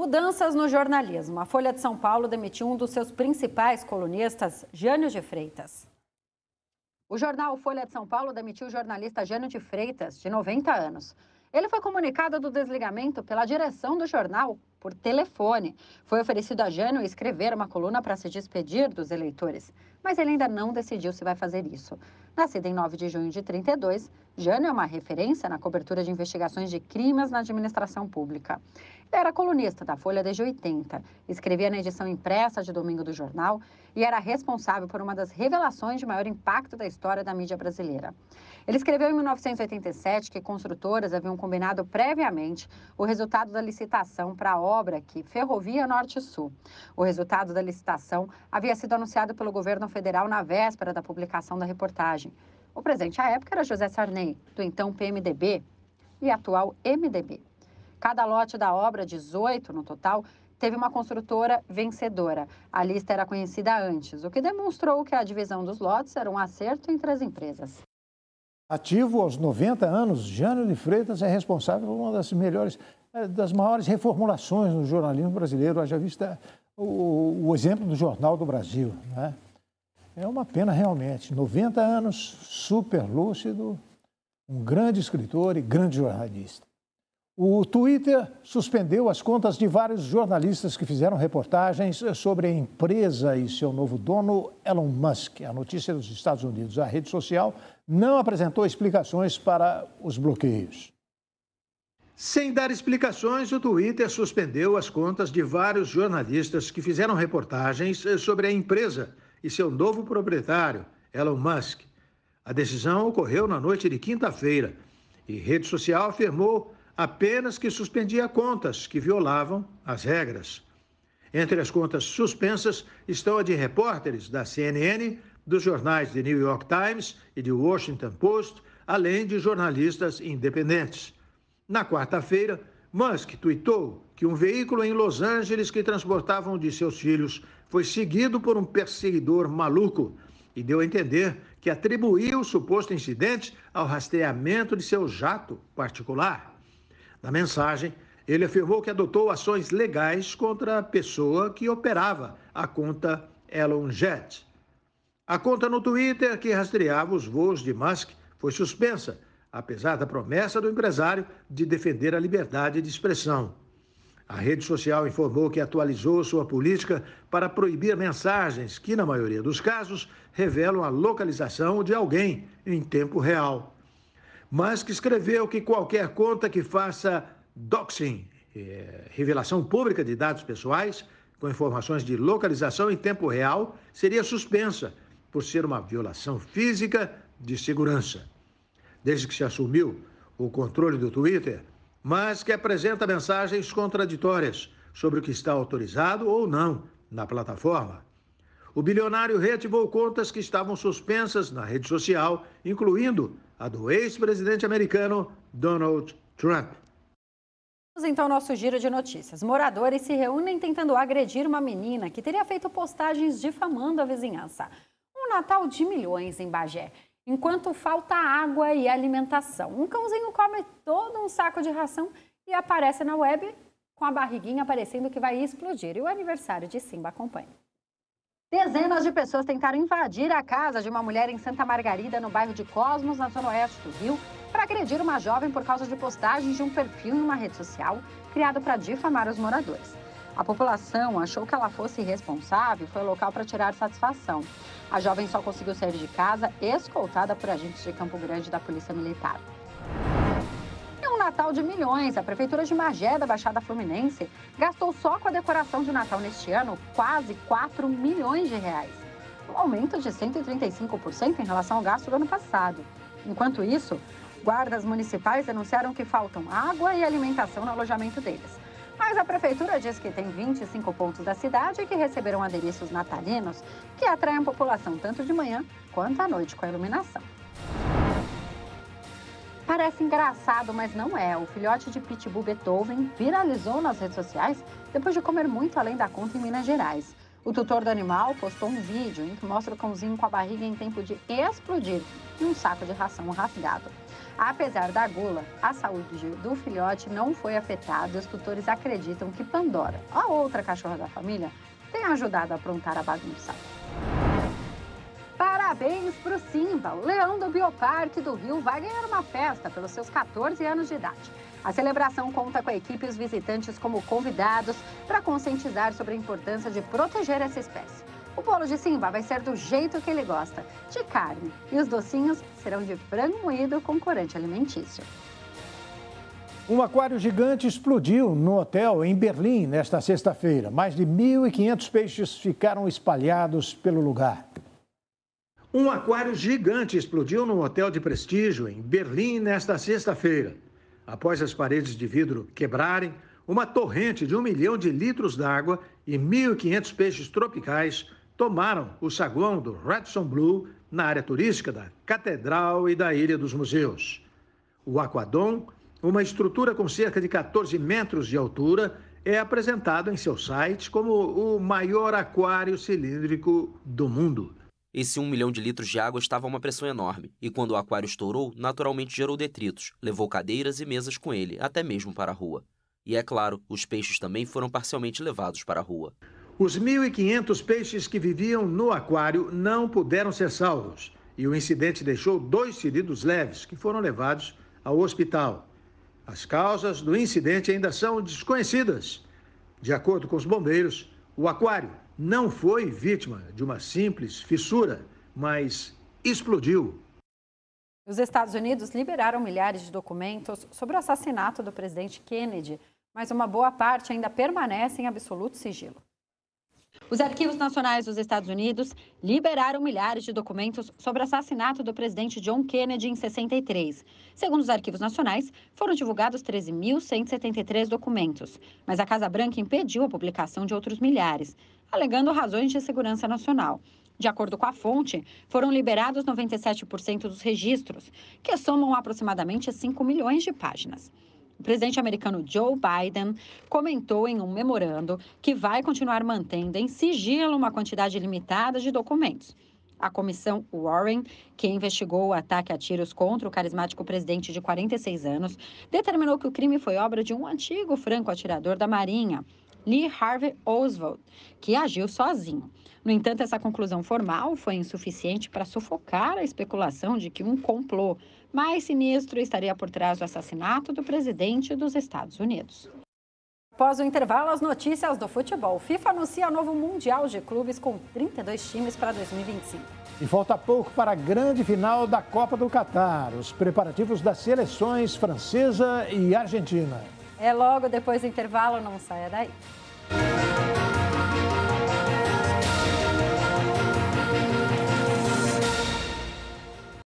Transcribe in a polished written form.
Mudanças no jornalismo. A Folha de São Paulo demitiu um dos seus principais colunistas, Jânio de Freitas. O jornal Folha de São Paulo demitiu o jornalista Jânio de Freitas, de 90 anos. Ele foi comunicado do desligamento pela direção do jornal por telefone. Foi oferecido a Jânio escrever uma coluna para se despedir dos eleitores, mas ele ainda não decidiu se vai fazer isso. Nascido em 9 de junho de 32, Jânio é uma referência na cobertura de investigações de crimes na administração pública. Ele era colunista da Folha desde 80, escrevia na edição impressa de domingo do jornal e era responsável por uma das revelações de maior impacto da história da mídia brasileira. Ele escreveu em 1987 que construtoras haviam combinado previamente o resultado da licitação para a obra aqui, Ferrovia Norte-Sul. O resultado da licitação havia sido anunciado pelo governo federal na véspera da publicação da reportagem. O presidente à época era José Sarney, do então PMDB e atual MDB. Cada lote da obra, 18 no total, teve uma construtora vencedora. A lista era conhecida antes, o que demonstrou que a divisão dos lotes era um acerto entre as empresas. Ativo aos 90 anos, Jânio de Freitas é responsável por uma das maiores reformulações no jornalismo brasileiro. Haja vista o exemplo do Jornal do Brasil, né? É uma pena realmente. 90 anos, super lúcido, um grande escritor e grande jornalista. O Twitter suspendeu as contas de vários jornalistas que fizeram reportagens sobre a empresa e seu novo dono, Elon Musk. A notícia dos Estados Unidos. A rede social não apresentou explicações para os bloqueios. Sem dar explicações, o Twitter suspendeu as contas de vários jornalistas que fizeram reportagens sobre a empresa e seu novo proprietário, Elon Musk. A decisão ocorreu na noite de quinta-feira e a rede social afirmou apenas que suspendia contas que violavam as regras. Entre as contas suspensas estão a de repórteres da CNN, dos jornais The New York Times e The Washington Post, além de jornalistas independentes. Na quarta-feira, Musk tuitou que um veículo em Los Angeles que transportava um de seus filhos foi seguido por um perseguidor maluco e deu a entender que atribuía o suposto incidente ao rastreamento de seu jato particular. Na mensagem, ele afirmou que adotou ações legais contra a pessoa que operava a conta ElonJet. A conta no Twitter que rastreava os voos de Musk foi suspensa, apesar da promessa do empresário de defender a liberdade de expressão. A rede social informou que atualizou sua política para proibir mensagens que, na maioria dos casos, revelam a localização de alguém em tempo real. Musk escreveu que qualquer conta que faça doxing, revelação pública de dados pessoais, com informações de localização em tempo real, seria suspensa por ser uma violação física de segurança. Desde que se assumiu o controle do Twitter, Musk apresenta mensagens contraditórias sobre o que está autorizado ou não na plataforma. O bilionário reativou contas que estavam suspensas na rede social, incluindo a do ex-presidente americano Donald Trump. Vamos então ao nosso giro de notícias. Moradores se reúnem tentando agredir uma menina que teria feito postagens difamando a vizinhança. Um Natal de milhões em Bagé. Enquanto falta água e alimentação. Um cãozinho come todo um saco de ração e aparece na web com a barriguinha parecendo que vai explodir. E o aniversário de Simba acompanha. Dezenas de pessoas tentaram invadir a casa de uma mulher em Santa Margarida, no bairro de Cosmos, na zona oeste do Rio, para agredir uma jovem por causa de postagens de um perfil em uma rede social criado para difamar os moradores. A população achou que ela fosse irresponsável e foi ao local para tirar satisfação. A jovem só conseguiu sair de casa escoltada por agentes de Campo Grande da Polícia Militar. Em um Natal de milhões, a Prefeitura de Magé, da Baixada Fluminense, gastou só com a decoração de Natal neste ano quase 4 milhões de reais. Um aumento de 135% em relação ao gasto do ano passado. Enquanto isso, guardas municipais denunciaram que faltam água e alimentação no alojamento deles. Mas a Prefeitura diz que tem 25 pontos da cidade que receberam adereços natalinos que atraem a população tanto de manhã quanto à noite com a iluminação. Parece engraçado, mas não é. O filhote de pitbull Beethoven viralizou nas redes sociais depois de comer muito além da conta em Minas Gerais. O tutor do animal postou um vídeo em que mostra o cãozinho com a barriga em tempo de explodir e um saco de ração rasgado. Apesar da gula, a saúde do filhote não foi afetada e os tutores acreditam que Pandora, a outra cachorra da família, tem ajudado a aprontar a bagunça. Parabéns para o Simba! O leão do Bioparque do Rio vai ganhar uma festa pelos seus 14 anos de idade. A celebração conta com a equipe e os visitantes como convidados para conscientizar sobre a importância de proteger essa espécie. O bolo de Simba vai ser do jeito que ele gosta, de carne, e os docinhos serão de frango moído com corante alimentício. Um aquário gigante explodiu no hotel em Berlim nesta sexta-feira. Mais de 1.500 peixes ficaram espalhados pelo lugar. Um aquário gigante explodiu num hotel de prestígio em Berlim nesta sexta-feira. Após as paredes de vidro quebrarem, uma torrente de 1 milhão de litros d'água e 1.500 peixes tropicais tomaram o saguão do Radisson Blu na área turística da Catedral e da Ilha dos Museus. O Aquadom, uma estrutura com cerca de 14 metros de altura, é apresentado em seu site como o maior aquário cilíndrico do mundo. Esse 1 milhão de litros de água estava a uma pressão enorme, e quando o aquário estourou, naturalmente gerou detritos, levou cadeiras e mesas com ele, até mesmo para a rua. E é claro, os peixes também foram parcialmente levados para a rua. Os 1.500 peixes que viviam no aquário não puderam ser salvos, e o incidente deixou 2 feridos leves, que foram levados ao hospital. As causas do incidente ainda são desconhecidas. De acordo com os bombeiros, o aquário não foi vítima de uma simples fissura, mas explodiu. Os Estados Unidos liberaram milhares de documentos sobre o assassinato do presidente Kennedy, mas uma boa parte ainda permanece em absoluto sigilo. Os arquivos nacionais dos Estados Unidos liberaram milhares de documentos sobre o assassinato do presidente John Kennedy em 63. Segundo os arquivos nacionais, foram divulgados 13.173 documentos, mas a Casa Branca impediu a publicação de outros milhares, alegando razões de segurança nacional. De acordo com a fonte, foram liberados 97% dos registros, que somam aproximadamente 5 milhões de páginas. O presidente americano Joe Biden comentou em um memorando que vai continuar mantendo em sigilo uma quantidade limitada de documentos. A comissão Warren, que investigou o ataque a tiros contra o carismático presidente de 46 anos, determinou que o crime foi obra de um antigo franco-atirador da Marinha, Lee Harvey Oswald, que agiu sozinho. No entanto, essa conclusão formal foi insuficiente para sufocar a especulação de que um complô mais sinistro estaria por trás do assassinato do presidente dos Estados Unidos. Após o intervalo, as notícias do futebol. FIFA anuncia novo Mundial de Clubes com 32 times para 2025. E falta pouco para a grande final da Copa do Catar. Os preparativos das seleções francesa e argentina. É logo depois do intervalo, não saia daí.